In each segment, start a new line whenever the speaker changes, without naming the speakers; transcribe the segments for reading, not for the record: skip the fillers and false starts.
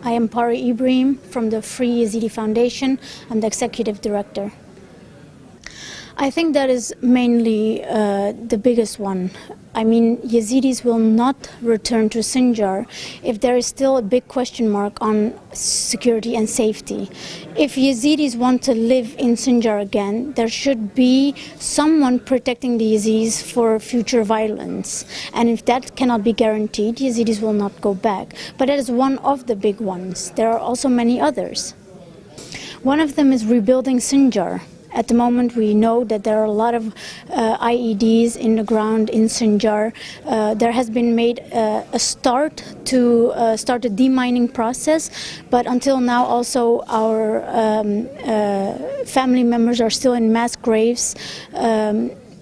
I am Pari Ibrahim from the Free Yezidi Foundation. I'm the executive director. I think that is mainly the biggest one. I mean, Yazidis will not return to Sinjar if there is still a big question mark on security and safety. If Yazidis want to live in Sinjar again, there should be someone protecting the Yazidis for future violence. And if that cannot be guaranteed, Yazidis will not go back. But that is one of the big ones. There are also many others. One of them is rebuilding Sinjar. At the moment, we know that there are a lot of IEDs in the ground in Sinjar. There has been made a start to start a demining process, but until now also our family members are still in mass graves.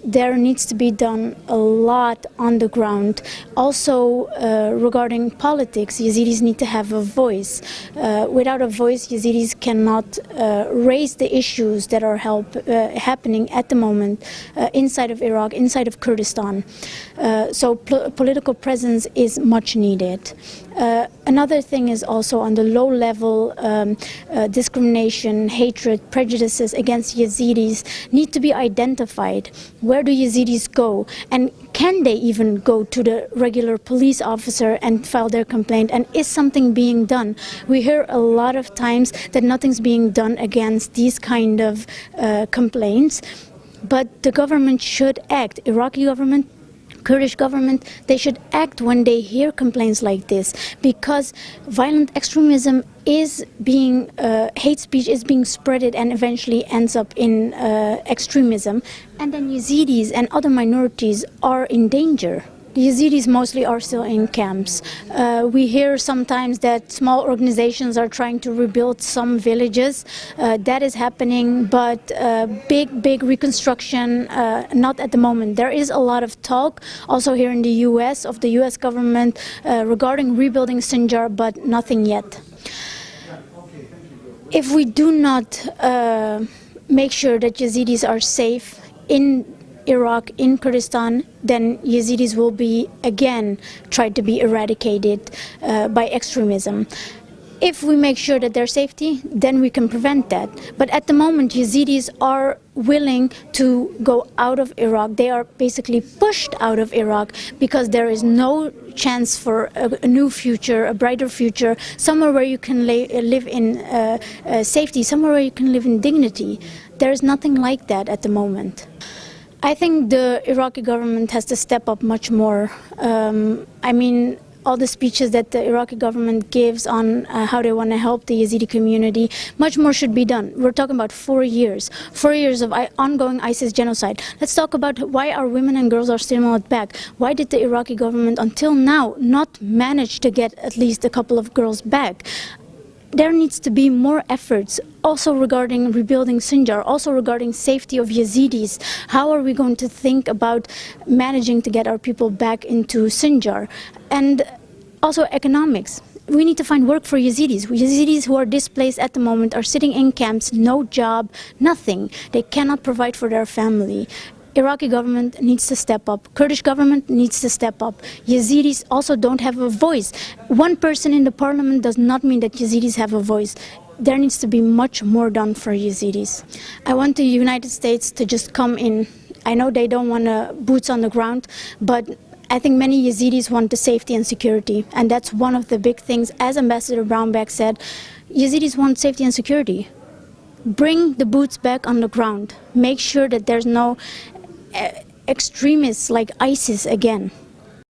There needs to be done a lot on the ground. Also, regarding politics, Yazidis need to have a voice. Without a voice, Yazidis cannot raise the issues that are happening at the moment inside of Iraq, inside of Kurdistan. So political presence is much needed. Another thing is also on the low level, discrimination, hatred, prejudices against Yazidis need to be identified. Where do Yazidis go? And can they even go to the regular police officer and file their complaint? And is something being done? We hear a lot of times that nothing's being done against these kind of complaints. But the government should act. Iraqi government, Kurdish government, they should act when they hear complaints like this, because violent extremism is being, hate speech is being spreaded and eventually ends up in extremism. And then Yazidis and other minorities are in danger. The Yazidis mostly are still in camps. We hear sometimes that small organizations are trying to rebuild some villages. That is happening, but big reconstruction, not at the moment. There is a lot of talk also here in the US, of the US government regarding rebuilding Sinjar, but nothing yet. If we do not make sure that Yazidis are safe in Iraq, in Kurdistan, then Yazidis will be again tried to be eradicated by extremism. If we make sure that their safety, then we can prevent that. But at the moment, Yazidis are willing to go out of Iraq. They are basically pushed out of Iraq because there is no chance for a new future, a brighter future, somewhere where you can live in safety, somewhere where you can live in dignity. There is nothing like that at the moment. I think the Iraqi government has to step up much more. I mean, all the speeches that the Iraqi government gives on how they want to help the Yazidi community, much more should be done. We're talking about 4 years of ongoing ISIS genocide. Let's talk about why our women and girls are still held back. Why did the Iraqi government until now not manage to get at least a couple of girls back? There needs to be more efforts also regarding rebuilding Sinjar, also regarding safety of Yazidis. How are we going to think about managing to get our people back into Sinjar? And also economics. We need to find work for Yazidis. Yazidis who are displaced at the moment are sitting in camps, no job, nothing. They cannot provide for their family. Iraqi government needs to step up. Kurdish government needs to step up. Yazidis also don't have a voice. One person in the parliament does not mean that Yazidis have a voice. There needs to be much more done for Yazidis. I want the United States to just come in. I know they don't want boots on the ground, but I think many Yazidis want the safety and security. And that's one of the big things, as Ambassador Brownback said, Yazidis want safety and security. Bring the boots back on the ground. Make sure that there's no extremists like ISIS again.